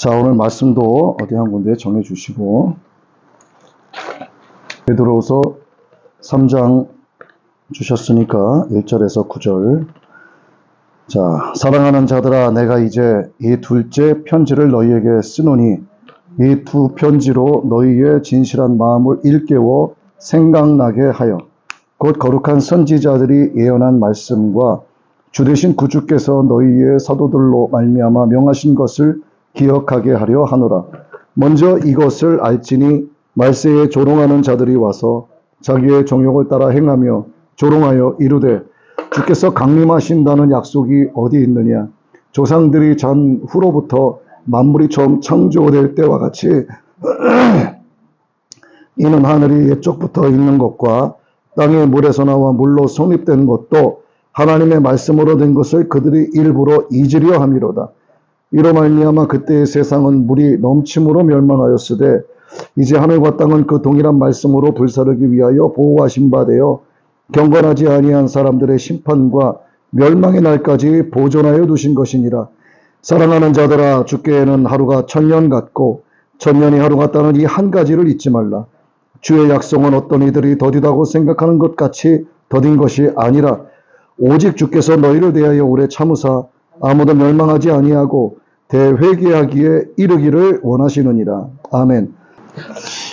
자, 오늘 말씀도 어디 한 군데 정해 주시고, 베드로후서 3장 주셨으니까 1절에서 9절. 자, 사랑하는 자들아, 내가 이제 이 둘째 편지를 너희에게 쓰노니 이 두 편지로 너희의 진실한 마음을 일깨워 생각나게 하여 곧 거룩한 선지자들이 예언한 말씀과 주 되신 구주께서 너희의 사도들로 말미암아 명하신 것을 기억하게 하려 하노라. 먼저 이것을 알지니 말세에 조롱하는 자들이 와서 자기의 정욕을 따라 행하며 조롱하여 이르되 주께서 강림하신다는 약속이 어디 있느냐. 조상들이 잔 후로부터 만물이 처음 창조될 때와 같이 이는 하늘이 옛적부터 있는 것과 땅의 물에서 나와 물로 성립된 것도 하나님의 말씀으로 된 것을 그들이 일부러 잊으려 함이로다. 이로 말미암아 그때의 세상은 물이 넘침으로 멸망하였으되 이제 하늘과 땅은 그 동일한 말씀으로 불사르기 위하여 보호하신 바 되어 경건하지 아니한 사람들의 심판과 멸망의 날까지 보존하여 두신 것이니라. 사랑하는 자들아, 주께는 하루가 천년 같고 천년이 하루 같다는 이 한 가지를 잊지 말라. 주의 약속은 어떤 이들이 더디다고 생각하는 것 같이 더딘 것이 아니라 오직 주께서 너희를 대하여 오래 참으사 아무도 멸망하지 아니하고 대회개하기에 이르기를 원하시느니라. 아멘.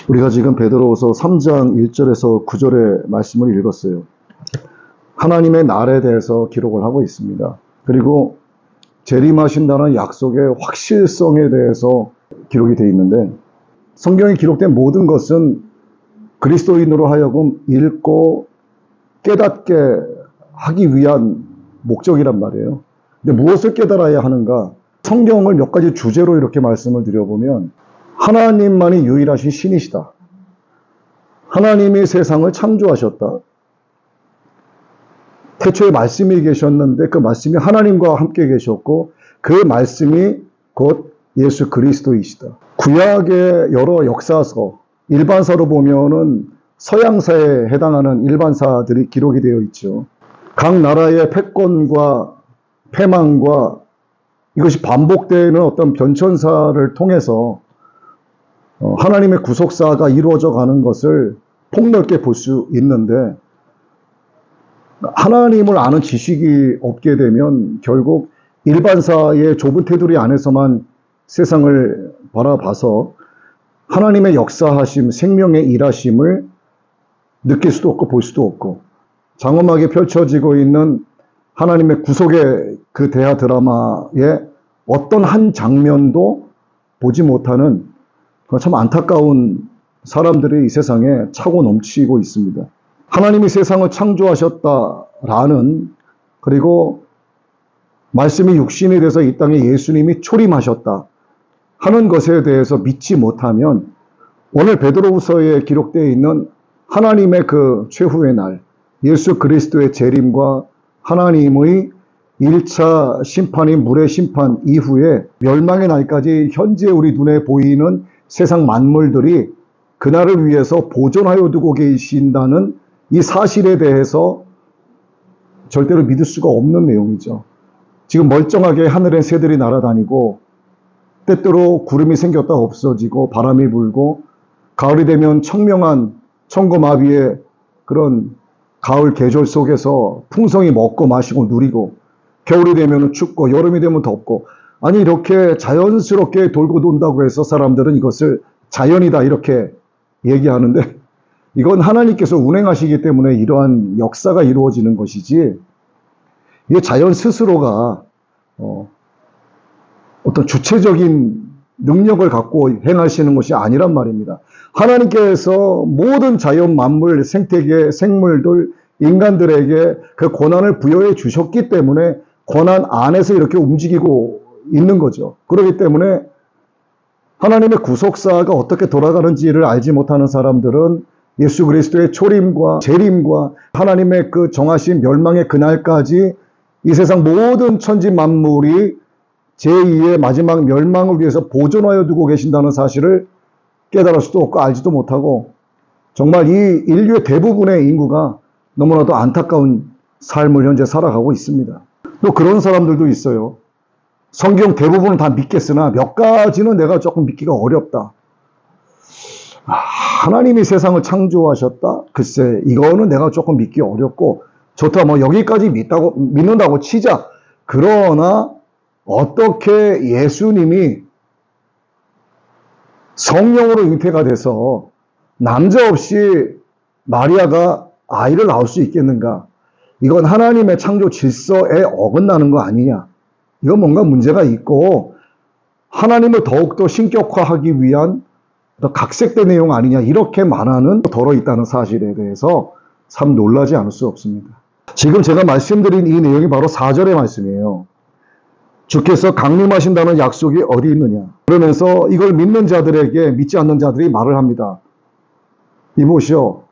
우리가 지금 베드로후서 3장 1절에서 9절의 말씀을 읽었어요. 하나님의 날에 대해서 기록을 하고 있습니다. 그리고 재림하신다는 약속의 확실성에 대해서 기록이 되어 있는데, 성경에 기록된 모든 것은 그리스도인으로 하여금 읽고 깨닫게 하기 위한 목적이란 말이에요. 근데 무엇을 깨달아야 하는가? 성경을 몇 가지 주제로 이렇게 말씀을 드려보면, 하나님만이 유일하신 신이시다. 하나님이 세상을 창조하셨다. 태초에 말씀이 계셨는데 그 말씀이 하나님과 함께 계셨고 그 말씀이 곧 예수 그리스도이시다. 구약의 여러 역사서, 일반사로 보면은 서양사에 해당하는 일반사들이 기록이 되어 있죠. 각 나라의 패권과 패망과 이것이 반복되는 어떤 변천사를 통해서 하나님의 구속사가 이루어져 가는 것을 폭넓게 볼 수 있는데, 하나님을 아는 지식이 없게 되면 결국 일반사의 좁은 테두리 안에서만 세상을 바라봐서 하나님의 역사하심, 생명의 일하심을 느낄 수도 없고 볼 수도 없고, 장엄하게 펼쳐지고 있는 하나님의 구속의 그 대하 드라마의 어떤 한 장면도 보지 못하는 참 안타까운 사람들이 이 세상에 차고 넘치고 있습니다. 하나님이 세상을 창조하셨다라는, 그리고 말씀이 육신이 돼서 이 땅에 예수님이 초림하셨다 하는 것에 대해서 믿지 못하면 오늘 베드로후서에 기록되어 있는 하나님의 그 최후의 날, 예수 그리스도의 재림과 하나님의 1차 심판인 물의 심판 이후에 멸망의 날까지 현재 우리 눈에 보이는 세상 만물들이 그날을 위해서 보존하여 두고 계신다는 이 사실에 대해서 절대로 믿을 수가 없는 내용이죠. 지금 멀쩡하게 하늘엔 새들이 날아다니고 때때로 구름이 생겼다 없어지고 바람이 불고 가을이 되면 청명한 청고마비의 그런 가을 계절 속에서 풍성히 먹고 마시고 누리고, 겨울이 되면 춥고 여름이 되면 덥고, 아니 이렇게 자연스럽게 돌고 돈다고 해서 사람들은 이것을 자연이다 이렇게 얘기하는데, 이건 하나님께서 운행하시기 때문에 이러한 역사가 이루어지는 것이지, 이 자연 스스로가 어떤 주체적인 능력을 갖고 행하시는 것이 아니란 말입니다. 하나님께서 모든 자연 만물, 생태계, 생물들, 인간들에게 그 권한을 부여해 주셨기 때문에 권한 안에서 이렇게 움직이고 있는 거죠. 그렇기 때문에 하나님의 구속사가 어떻게 돌아가는지를 알지 못하는 사람들은 예수 그리스도의 초림과 재림과 하나님의 그 정하신 멸망의 그날까지 이 세상 모든 천지 만물이 제2의 마지막 멸망을 위해서 보존하여 두고 계신다는 사실을 깨달을 수도 없고 알지도 못하고, 정말 이 인류의 대부분의 인구가 너무나도 안타까운 삶을 현재 살아가고 있습니다. 또 그런 사람들도 있어요. 성경 대부분은 다 믿겠으나 몇 가지는 내가 조금 믿기가 어렵다. 하나님이 세상을 창조하셨다? 글쎄, 이거는 내가 조금 믿기 어렵고, 좋다, 뭐, 여기까지 믿는다고 치자. 그러나, 어떻게 예수님이 성령으로 잉태가 돼서 남자 없이 마리아가 아이를 낳을 수 있겠는가? 이건 하나님의 창조 질서에 어긋나는 거 아니냐? 이건 뭔가 문제가 있고, 하나님을 더욱더 신격화하기 위한 더 각색된 내용 아니냐, 이렇게 말하는 덜어 있다는 사실에 대해서 참 놀라지 않을 수 없습니다. 지금 제가 말씀드린 이 내용이 바로 4절의 말씀이에요. 주께서 강림하신다는 약속이 어디 있느냐. 그러면서 이걸 믿는 자들에게 믿지 않는 자들이 말을 합니다. 이보시오.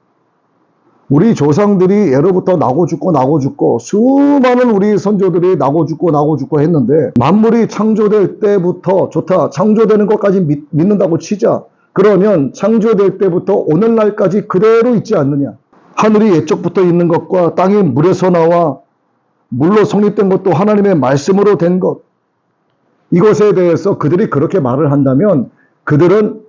우리 조상들이 예로부터 나고 죽고 수많은 우리 선조들이 나고 죽고 했는데, 만물이 창조될 때부터, 좋다, 창조되는 것까지 믿는다고 치자. 그러면 창조될 때부터 오늘날까지 그대로 있지 않느냐. 하늘이 옛적부터 있는 것과 땅이 물에서 나와 물로 성립된 것도 하나님의 말씀으로 된 것, 이것에 대해서 그들이 그렇게 말을 한다면 그들은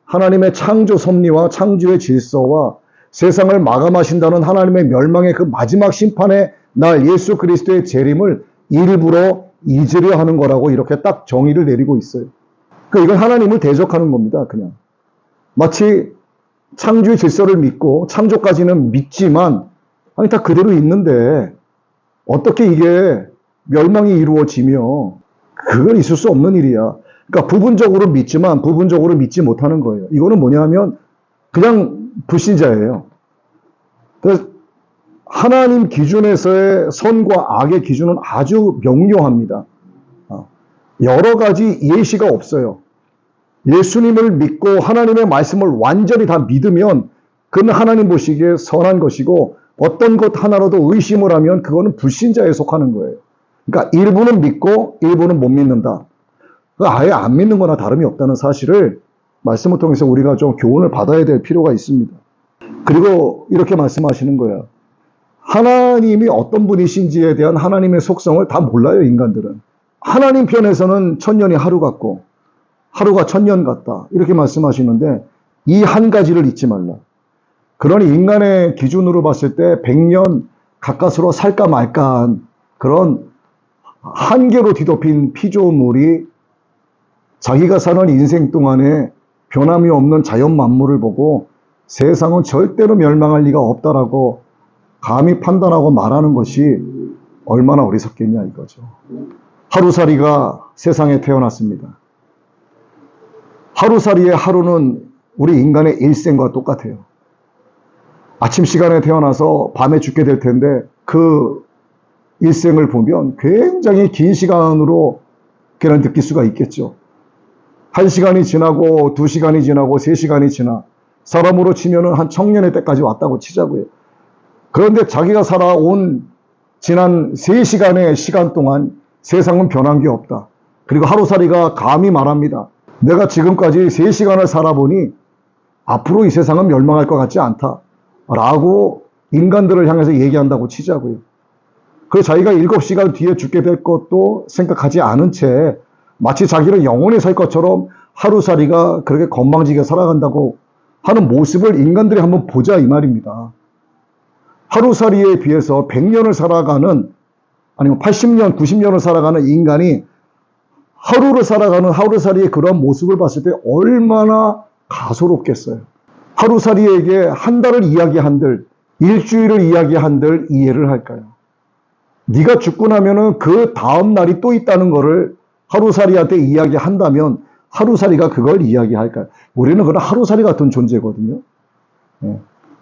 하나님의 창조 섭리와 창조의 질서와 세상을 마감하신다는 하나님의 멸망의 그 마지막 심판의 날 예수 그리스도의 재림을 일부러 잊으려 하는 거라고 이렇게 딱 정의를 내리고 있어요. 그러니까 이건 하나님을 대적하는 겁니다. 그냥 마치 창조의 질서를 믿고 창조까지는 믿지만 아니 다 그대로 있는데 어떻게 이게 멸망이 이루어지며 그건 있을 수 없는 일이야. 그러니까 부분적으로 믿지만 부분적으로 믿지 못하는 거예요. 이거는 뭐냐면 그냥 불신자예요. 그래서 하나님 기준에서의 선과 악의 기준은 아주 명료합니다. 여러 가지 예시가 없어요. 예수님을 믿고 하나님의 말씀을 완전히 다 믿으면 그는 하나님 보시기에 선한 것이고 어떤 것 하나라도 의심을 하면 그거는 불신자에 속하는 거예요. 그러니까 일부는 믿고 일부는 못 믿는다. 아예 안 믿는 거나 다름이 없다는 사실을 말씀을 통해서 우리가 좀 교훈을 받아야 될 필요가 있습니다. 그리고 이렇게 말씀하시는 거예요. 하나님이 어떤 분이신지에 대한 하나님의 속성을 다 몰라요, 인간들은. 하나님 편에서는 천년이 하루 같고 하루가 천년 같다. 이렇게 말씀하시는데 이 한 가지를 잊지 말라. 그러니 인간의 기준으로 봤을 때 100년 가까스로 살까 말까 한 그런 한계로 뒤덮인 피조물이 자기가 사는 인생 동안에 변함이 없는 자연 만물을 보고 세상은 절대로 멸망할 리가 없다라고 감히 판단하고 말하는 것이 얼마나 어리석겠냐 이거죠. 하루살이가 세상에 태어났습니다. 하루살이의 하루는 우리 인간의 일생과 똑같아요. 아침 시간에 태어나서 밤에 죽게 될 텐데 그 일생을 보면 굉장히 긴 시간으로 그냥 느낄 수가 있겠죠. 1시간이 지나고 2시간이 지나고 3시간이 지나 사람으로 치면은 한 청년의 때까지 왔다고 치자고요. 그런데 자기가 살아온 지난 3시간의 시간 동안 세상은 변한 게 없다. 그리고 하루살이가 감히 말합니다. 내가 지금까지 3시간을 살아보니 앞으로 이 세상은 멸망할 것 같지 않다. 라고 인간들을 향해서 얘기한다고 치자고요. 그리고 자기가 7시간 뒤에 죽게 될 것도 생각하지 않은 채 마치 자기는 영원히 살 것처럼 하루살이가 그렇게 건방지게 살아간다고 하는 모습을 인간들이 한번 보자 이 말입니다. 하루살이에 비해서 100년을 살아가는 아니면 80년, 90년을 살아가는 인간이 하루를 살아가는 하루살이의 그런 모습을 봤을 때 얼마나 가소롭겠어요. 하루살이에게 한 달을 이야기한들, 일주일을 이야기한들 이해를 할까요? 네가 죽고 나면은 그 다음 날이 또 있다는 거를 하루살이한테 이야기한다면 하루살이가 그걸 이야기할까요? 우리는 그런 하루살이 같은 존재거든요.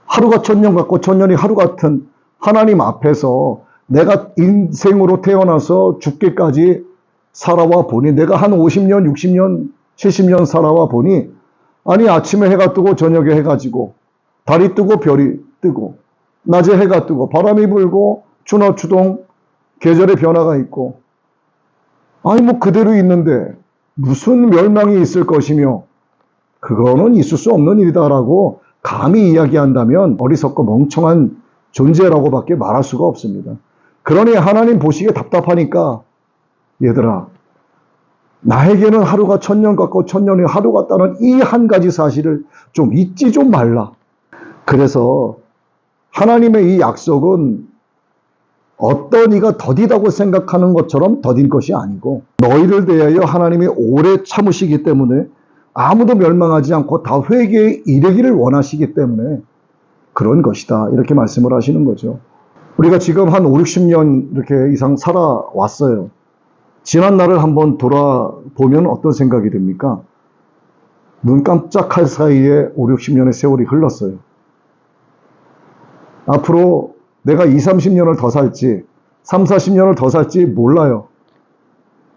하루가 천년 같고 천년이 하루 같은 하나님 앞에서 내가 인생으로 태어나서 죽기까지 살아와 보니 내가 한 50년, 60년, 70년 살아와 보니 아니 아침에 해가 뜨고 저녁에 해가 지고 달이 뜨고 별이 뜨고 낮에 해가 뜨고 바람이 불고 추나 추동 계절의 변화가 있고 아니 뭐 그대로 있는데 무슨 멸망이 있을 것이며 그거는 있을 수 없는 일이다라고 감히 이야기한다면 어리석고 멍청한 존재라고밖에 말할 수가 없습니다. 그러니 하나님 보시기에 답답하니까 얘들아 나에게는 하루가 천년 같고 천년이 하루 같다는 이 한 가지 사실을 좀 잊지 좀 말라. 그래서 하나님의 이 약속은 어떤 이가 더디다고 생각하는 것처럼 더딘 것이 아니고 너희를 대하여 하나님이 오래 참으시기 때문에 아무도 멸망하지 않고 다 회개에 이르기를 원하시기 때문에 그런 것이다. 이렇게 말씀을 하시는 거죠. 우리가 지금 한 5, 60년 이렇게 이상 살아왔어요. 지난 날을 한번 돌아보면 어떤 생각이 듭니까? 눈 깜짝할 사이에 5, 60년의 세월이 흘렀어요. 앞으로 내가 20, 30년을 더 살지 3, 40년을 더 살지 몰라요.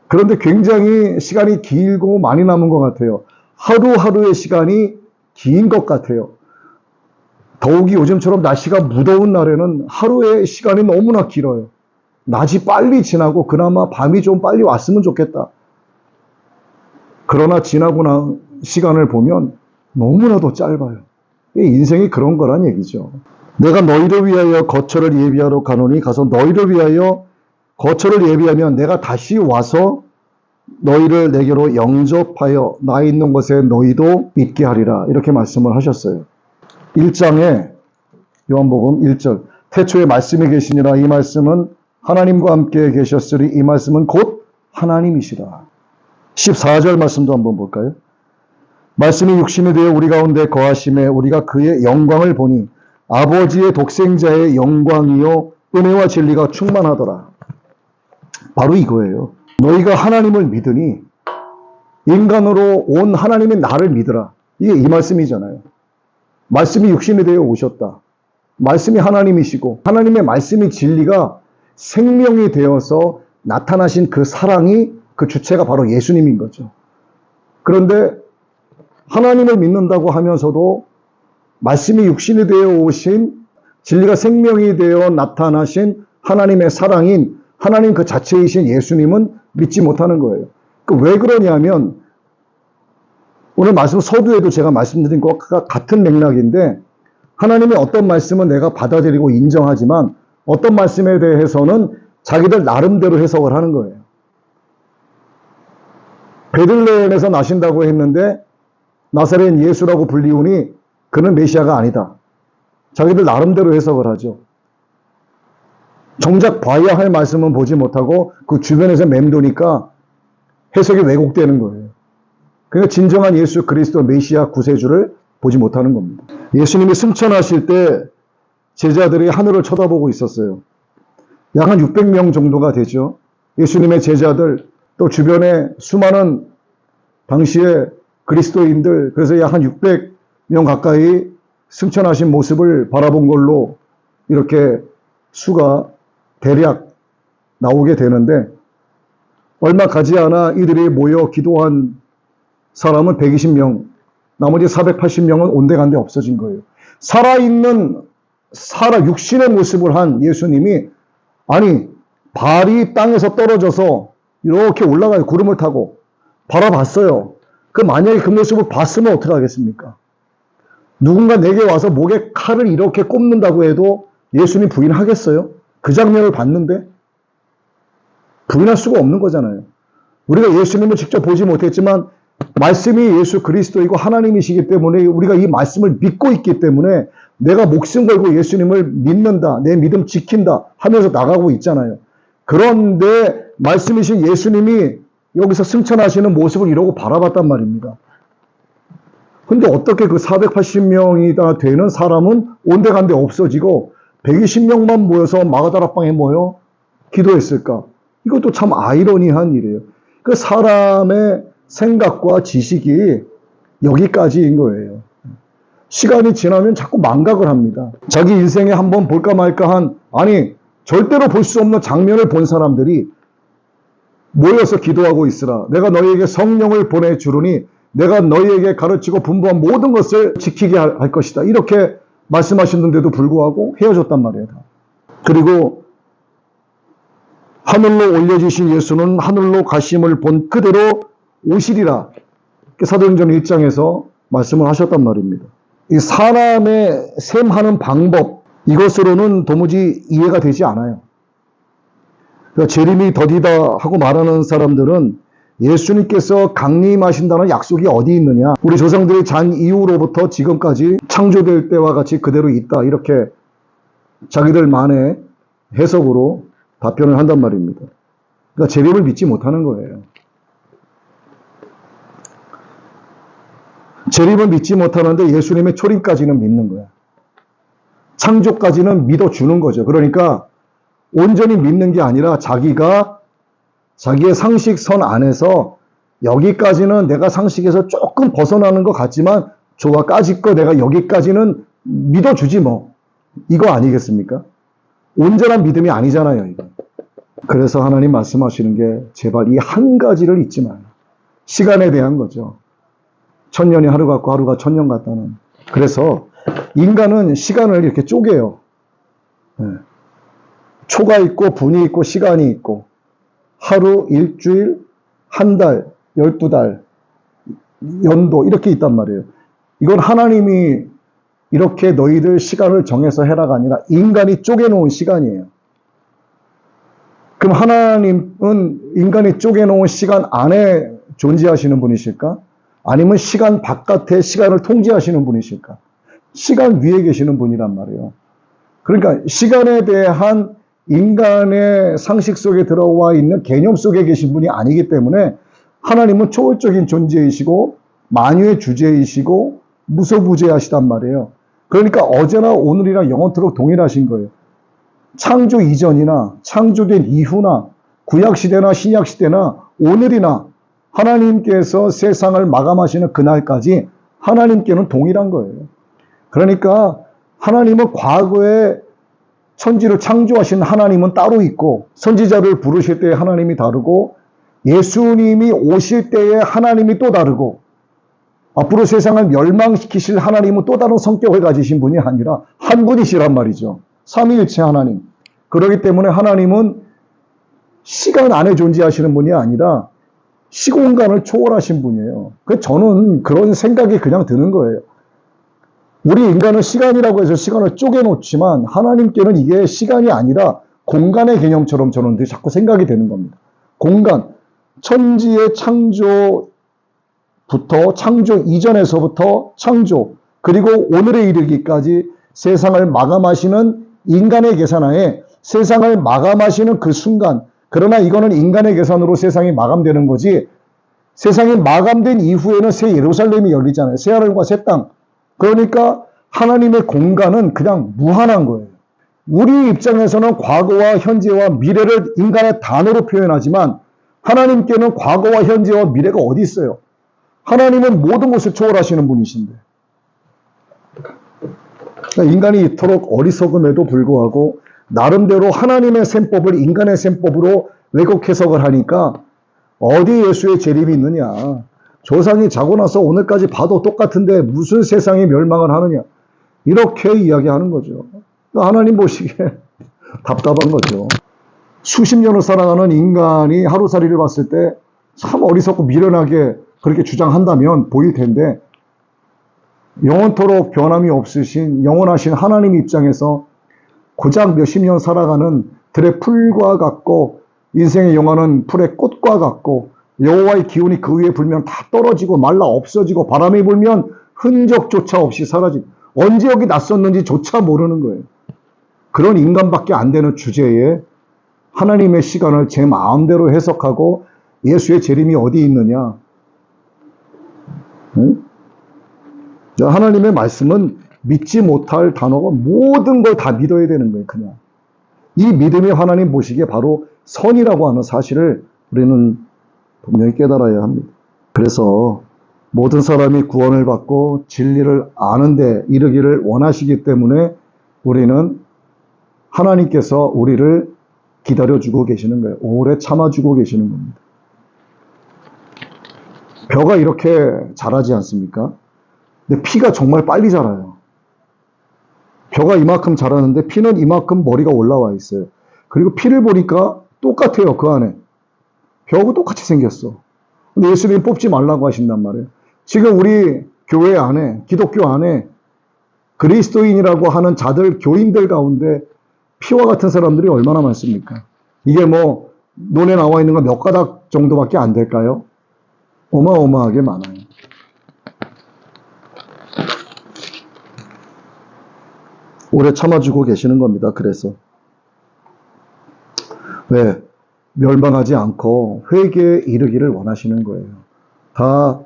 그런데 굉장히 시간이 길고 많이 남은 것 같아요. 하루하루의 시간이 긴 것 같아요. 더욱이 요즘처럼 날씨가 무더운 날에는 하루의 시간이 너무나 길어요. 낮이 빨리 지나고 그나마 밤이 좀 빨리 왔으면 좋겠다. 그러나 지나고 난 시간을 보면 너무나도 짧아요. 인생이 그런 거란 얘기죠. 내가 너희를 위하여 거처를 예비하러 가노니 가서 너희를 위하여 거처를 예비하면 내가 다시 와서 너희를 내게로 영접하여 나 있는 곳에 너희도 있게 하리라. 이렇게 말씀을 하셨어요. 1장에 요한복음 1절 태초에 말씀이 계시니라. 이 말씀은 하나님과 함께 계셨으리. 이 말씀은 곧 하나님이시라. 14절 말씀도 한번 볼까요? 말씀이 육신이 되어 우리 가운데 거하심에 우리가 그의 영광을 보니 아버지의 독생자의 영광이요 은혜와 진리가 충만하더라. 바로 이거예요. 너희가 하나님을 믿으니 인간으로 온 하나님의 나를 믿으라. 이게 이 말씀이잖아요. 말씀이 육신이 되어 오셨다. 말씀이 하나님이시고 하나님의 말씀이 진리가 생명이 되어서 나타나신 그 사랑이 그 주체가 바로 예수님인 거죠. 그런데 하나님을 믿는다고 하면서도 말씀이 육신이 되어 오신 진리가 생명이 되어 나타나신 하나님의 사랑인 하나님 그 자체이신 예수님은 믿지 못하는 거예요. 왜 그러냐면 오늘 말씀 서두에도 제가 말씀드린 것과 같은 맥락인데 하나님의 어떤 말씀은 내가 받아들이고 인정하지만 어떤 말씀에 대해서는 자기들 나름대로 해석을 하는 거예요. 베들레헴에서 나신다고 했는데 나사렛 예수라고 불리우니 그는 메시아가 아니다. 자기들 나름대로 해석을 하죠. 정작 봐야 할 말씀은 보지 못하고 그 주변에서 맴도니까 해석이 왜곡되는 거예요. 그러니까 진정한 예수 그리스도 메시아 구세주를 보지 못하는 겁니다. 예수님이 승천하실 때 제자들이 하늘을 쳐다보고 있었어요. 약 한 600명 정도가 되죠. 예수님의 제자들 또 주변에 수많은 당시에 그리스도인들 그래서 약 한 600명 가까이 승천하신 모습을 바라본 걸로 이렇게 수가 대략 나오게 되는데 얼마 가지 않아 이들이 모여 기도한 사람은 120명, 나머지 480명은 온데간데 없어진 거예요. 살아있는 육신의 모습을 한 예수님이 아니 발이 땅에서 떨어져서 이렇게 올라가요. 구름을 타고 바라봤어요. 만약에 그 모습을 봤으면 어떻게 하겠습니까? 누군가 내게 와서 목에 칼을 이렇게 꼽는다고 해도 예수님 부인하겠어요? 그 장면을 봤는데 부인할 수가 없는 거잖아요. 우리가 예수님을 직접 보지 못했지만 말씀이 예수 그리스도이고 하나님이시기 때문에 우리가 이 말씀을 믿고 있기 때문에 내가 목숨 걸고 예수님을 믿는다, 내 믿음 지킨다 하면서 나가고 있잖아요. 그런데 말씀이신 예수님이 여기서 승천하시는 모습을 이러고 바라봤단 말입니다. 근데 어떻게 그 480명이나 되는 사람은 온데간데 없어지고 120명만 모여서 마가다락방에 모여 기도했을까? 이것도 참 아이러니한 일이에요. 그 사람의 생각과 지식이 여기까지인 거예요. 시간이 지나면 자꾸 망각을 합니다. 자기 인생에 한번 볼까 말까 아니 절대로 볼 수 없는 장면을 본 사람들이 모여서 기도하고 있으라. 내가 너희에게 성령을 보내주르니 내가 너희에게 가르치고 분부한 모든 것을 지키게 할 것이다. 이렇게 말씀하셨는데도 불구하고 헤어졌단 말이에요. 그리고 하늘로 올려주신 예수는 하늘로 가심을 본 그대로 오시리라. 사도행전 1장에서 말씀을 하셨단 말입니다. 이 사람의 셈하는 방법, 이것으로는 도무지 이해가 되지 않아요. 그러니까 재림이 더디다 하고 말하는 사람들은 예수님께서 강림하신다는 약속이 어디 있느냐? 우리 조상들이 잔 이후로부터 지금까지 창조될 때와 같이 그대로 있다. 이렇게 자기들만의 해석으로 답변을 한단 말입니다. 그러니까 재림을 믿지 못하는 거예요. 재림을 믿지 못하는데 예수님의 초림까지는 믿는 거야. 창조까지는 믿어주는 거죠. 그러니까 온전히 믿는 게 아니라 자기의 상식선 안에서 여기까지는 내가 상식에서 조금 벗어나는 것 같지만 좋아, 까짓 거 내가 여기까지는 믿어주지 뭐. 이거 아니겠습니까? 온전한 믿음이 아니잖아요, 이거. 그래서 하나님 말씀하시는 게 제발 이 한 가지를 잊지 마요. 시간에 대한 거죠. 1000년이 하루 같고 하루가 1000년 같다는. 그래서 인간은 시간을 이렇게 쪼개요. 초가 있고 분이 있고 시간이 있고 하루, 일주일, 한 달, 12달, 연도 이렇게 있단 말이에요. 이건 하나님이 이렇게 너희들 시간을 정해서 해라가 아니라 인간이 쪼개놓은 시간이에요. 그럼 하나님은 인간이 쪼개놓은 시간 안에 존재하시는 분이실까? 아니면 시간 바깥에 시간을 통제하시는 분이실까? 시간 위에 계시는 분이란 말이에요. 그러니까 시간에 대한 인간의 상식 속에 들어와 있는 개념 속에 계신 분이 아니기 때문에 하나님은 초월적인 존재이시고 만유의 주제이시고 무소부재하시단 말이에요. 그러니까 어제나 오늘이나 영원토록 동일하신 거예요. 창조 이전이나 창조된 이후나 구약시대나 신약시대나 오늘이나 하나님께서 세상을 마감하시는 그날까지 하나님께는 동일한 거예요. 그러니까 하나님은 과거에 천지를 창조하신 하나님은 따로 있고 선지자를 부르실 때의 하나님이 다르고 예수님이 오실 때의 하나님이 또 다르고 앞으로 세상을 멸망시키실 하나님은 또 다른 성격을 가지신 분이 아니라 한 분이시란 말이죠. 삼위일체 하나님. 그렇기 때문에 하나님은 시간 안에 존재하시는 분이 아니라 시공간을 초월하신 분이에요. 저는 그런 생각이 그냥 드는 거예요. 우리 인간은 시간이라고 해서 시간을 쪼개놓지만 하나님께는 이게 시간이 아니라 공간의 개념처럼 저는 자꾸 생각이 되는 겁니다. 공간, 천지의 창조부터 창조 이전에서부터 창조 그리고 오늘에 이르기까지 세상을 마감하시는 인간의 계산하에 세상을 마감하시는 그 순간, 그러나 이거는 인간의 계산으로 세상이 마감되는 거지 세상이 마감된 이후에는 새 예루살렘이 열리잖아요. 새 하늘과 새 땅. 그러니까 하나님의 공간은 그냥 무한한 거예요. 우리 입장에서는 과거와 현재와 미래를 인간의 단어로 표현하지만 하나님께는 과거와 현재와 미래가 어디 있어요? 하나님은 모든 것을 초월하시는 분이신데. 그러니까 인간이 이토록 어리석음에도 불구하고 나름대로 하나님의 셈법을 인간의 셈법으로 왜곡 해석을 하니까 어디 예수의 재림이 있느냐. 조상이 자고 나서 오늘까지 봐도 똑같은데 무슨 세상이 멸망을 하느냐. 이렇게 이야기하는 거죠. 하나님 보시기에 답답한 거죠. 수십 년을 살아가는 인간이 하루살이를 봤을 때 참 어리석고 미련하게 그렇게 주장한다면 보일 텐데 영원토록 변함이 없으신 영원하신 하나님 입장에서 고작 몇십 년 살아가는 들의 풀과 같고 인생의 영화는 풀의 꽃과 같고 여호와의 기운이 그 위에 불면 다 떨어지고 말라 없어지고 바람이 불면 흔적조차 없이 사라지고 언제 여기 났었는지조차 모르는 거예요. 그런 인간밖에 안 되는 주제에 하나님의 시간을 제 마음대로 해석하고 예수의 재림이 어디 있느냐. 응? 하나님의 말씀은 믿지 못할 단어가 모든 걸 다 믿어야 되는 거예요. 그냥. 이 믿음이 하나님 보시기에 바로 선이라고 하는 사실을 우리는 분명히 깨달아야 합니다. 그래서 모든 사람이 구원을 받고 진리를 아는 데 이르기를 원하시기 때문에 우리는 하나님께서 우리를 기다려주고 계시는 거예요. 오래 참아주고 계시는 겁니다. 벼가 이렇게 자라지 않습니까? 근데 피가 정말 빨리 자라요. 벼가 이만큼 자라는데 피는 이만큼 머리가 올라와 있어요. 그리고 피를 보니까 똑같아요. 그 안에. 벼하고 똑같이 생겼어. 근데 예수님이 뽑지 말라고 하신단 말이에요. 지금 우리 교회 안에, 기독교 안에 그리스도인이라고 하는 자들, 교인들 가운데 피와 같은 사람들이 얼마나 많습니까? 이게 뭐 논에 나와 있는 거 몇 가닥 정도밖에 안 될까요? 어마어마하게 많아요. 오래 참아주고 계시는 겁니다. 그래서 왜? 멸망하지 않고 회개에 이르기를 원하시는 거예요. 다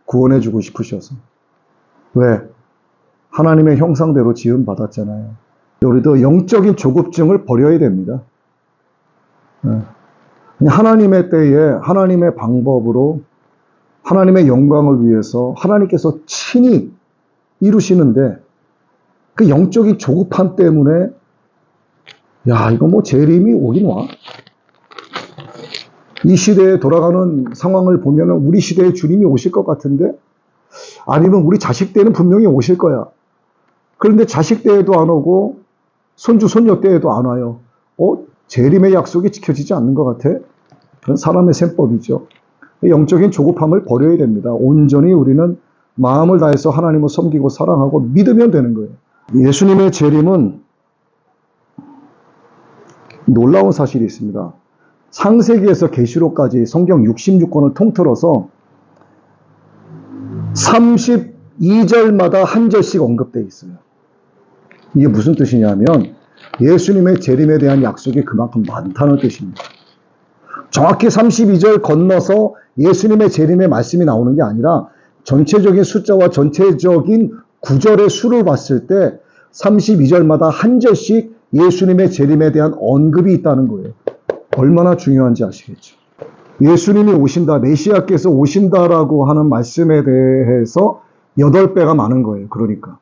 구원해주고 싶으셔서. 왜? 하나님의 형상대로 지음 받았잖아요. 우리도 영적인 조급증을 버려야 됩니다. 하나님의 때에 하나님의 방법으로 하나님의 영광을 위해서 하나님께서 친히 이루시는데 그 영적인 조급함 때문에 야, 이거 뭐 재림이 오긴 와. 이 시대에 돌아가는 상황을 보면 우리 시대에 주님이 오실 것 같은데 아니면 우리 자식 때는 분명히 오실 거야. 그런데 자식 때에도 안 오고 손주 손녀 때에도 안 와요. 재림의 약속이 지켜지지 않는 것 같아? 그건 사람의 셈법이죠. 영적인 조급함을 버려야 됩니다. 온전히 우리는 마음을 다해서 하나님을 섬기고 사랑하고 믿으면 되는 거예요. 예수님의 재림은 놀라운 사실이 있습니다. 창세기에서 계시록까지 성경 66권을 통틀어서 32절마다 한 절씩 언급되어 있어요. 이게 무슨 뜻이냐면 예수님의 재림에 대한 약속이 그만큼 많다는 뜻입니다. 정확히 32절 건너서 예수님의 재림의 말씀이 나오는 게 아니라 전체적인 숫자와 전체적인 구절의 수를 봤을 때 32절마다 한 절씩 예수님의 재림에 대한 언급이 있다는 거예요. 얼마나 중요한지 아시겠죠? 예수님이 오신다, 메시아께서 오신다라고 하는 말씀에 대해서 8배가 많은 거예요. 그러니까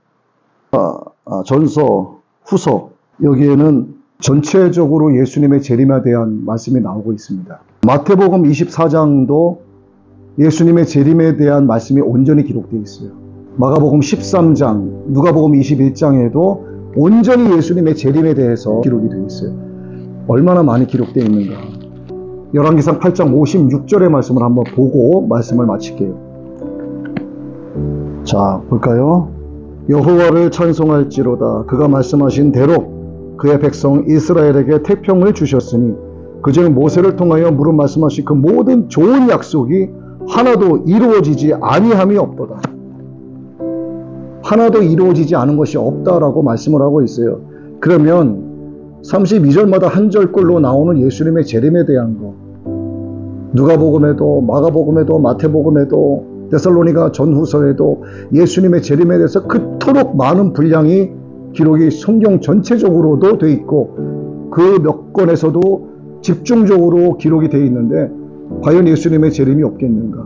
전서, 후서 여기에는 전체적으로 예수님의 재림에 대한 말씀이 나오고 있습니다. 마태복음 24장도 예수님의 재림에 대한 말씀이 온전히 기록되어 있어요. 마가복음 13장, 누가복음 21장에도 온전히 예수님의 재림에 대해서 기록이 되어 있어요. 얼마나 많이 기록되어 있는가. 열왕기상 8장 56절의 말씀을 한번 보고 말씀을 마칠게요. 자, 볼까요? 여호와를 찬송할지로다. 그가 말씀하신 대로 그의 백성 이스라엘에게 태평을 주셨으니 그중에 모세를 통하여 무릇 말씀하신 그 모든 좋은 약속이 하나도 이루어지지 아니함이 없도다. 하나도 이루어지지 않은 것이 없다라고 말씀을 하고 있어요. 그러면 32절마다 한 절꼴로 나오는 예수님의 재림에 대한 거, 누가복음에도 마가복음에도 마태복음에도 데살로니가 전후서에도 예수님의 재림에 대해서 그토록 많은 분량이 기록이 성경 전체적으로도 돼 있고 그 몇 권에서도 집중적으로 기록이 돼 있는데 과연 예수님의 재림이 없겠는가?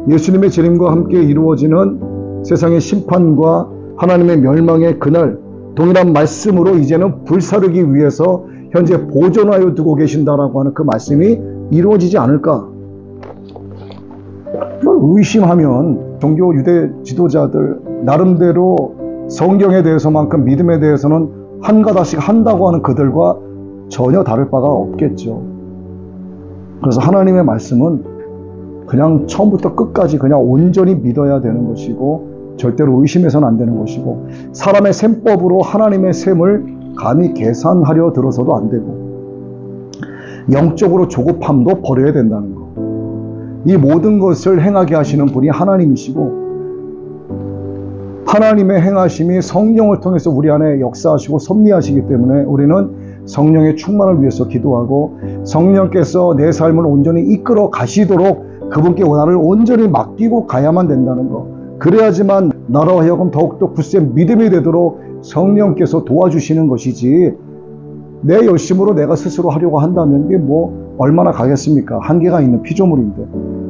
예수님의 재림과 함께 이루어지는 세상의 심판과 하나님의 멸망의 그날 동일한 말씀으로 이제는 불사르기 위해서 현재 보존하여 두고 계신다라고 하는 그 말씀이 이루어지지 않을까? 의심하면 종교 유대 지도자들 나름대로 성경에 대해서만큼 믿음에 대해서는 한 가닥씩 한다고 하는 그들과 전혀 다를 바가 없겠죠. 그래서 하나님의 말씀은 그냥 처음부터 끝까지 그냥 온전히 믿어야 되는 것이고 절대로 의심해서는 안 되는 것이고 사람의 셈법으로 하나님의 셈을 감히 계산하려 들어서도 안 되고 영적으로 조급함도 버려야 된다는 것. 이 모든 것을 행하게 하시는 분이 하나님이시고 하나님의 행하심이 성령을 통해서 우리 안에 역사하시고 섭리하시기 때문에 우리는 성령의 충만을 위해서 기도하고 성령께서 내 삶을 온전히 이끌어 가시도록 그분께 나를 온전히 맡기고 가야만 된다는 것. 그래야지만 나로 하여금 더욱더 굳센 믿음이 되도록 성령께서 도와주시는 것이지 내 열심으로 내가 스스로 하려고 한다면 이게 뭐 얼마나 가겠습니까? 한계가 있는 피조물인데.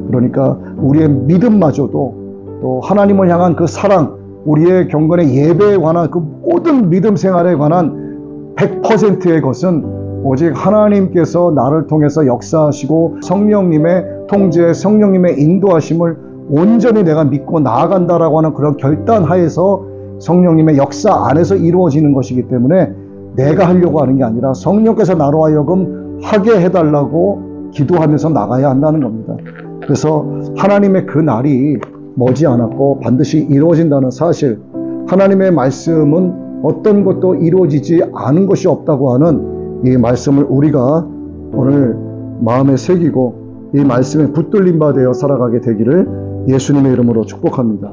그러니까 우리의 믿음마저도 또 하나님을 향한 그 사랑, 우리의 경건의 예배에 관한 그 모든 믿음 생활에 관한 100%의 것은 오직 하나님께서 나를 통해서 역사하시고 성령님의 통제, 성령님의 인도하심을 온전히 내가 믿고 나아간다라고 하는 그런 결단 하에서 성령님의 역사 안에서 이루어지는 것이기 때문에 내가 하려고 하는 게 아니라 성령께서 나로 하여금 하게 해달라고 기도하면서 나가야 한다는 겁니다. 그래서 하나님의 그 날이 머지않았고 반드시 이루어진다는 사실, 하나님의 말씀은 어떤 것도 이루어지지 않은 것이 없다고 하는 이 말씀을 우리가 오늘 마음에 새기고 이 말씀에 붙들린 바 되어 살아가게 되기를 예수님의 이름으로 축복합니다.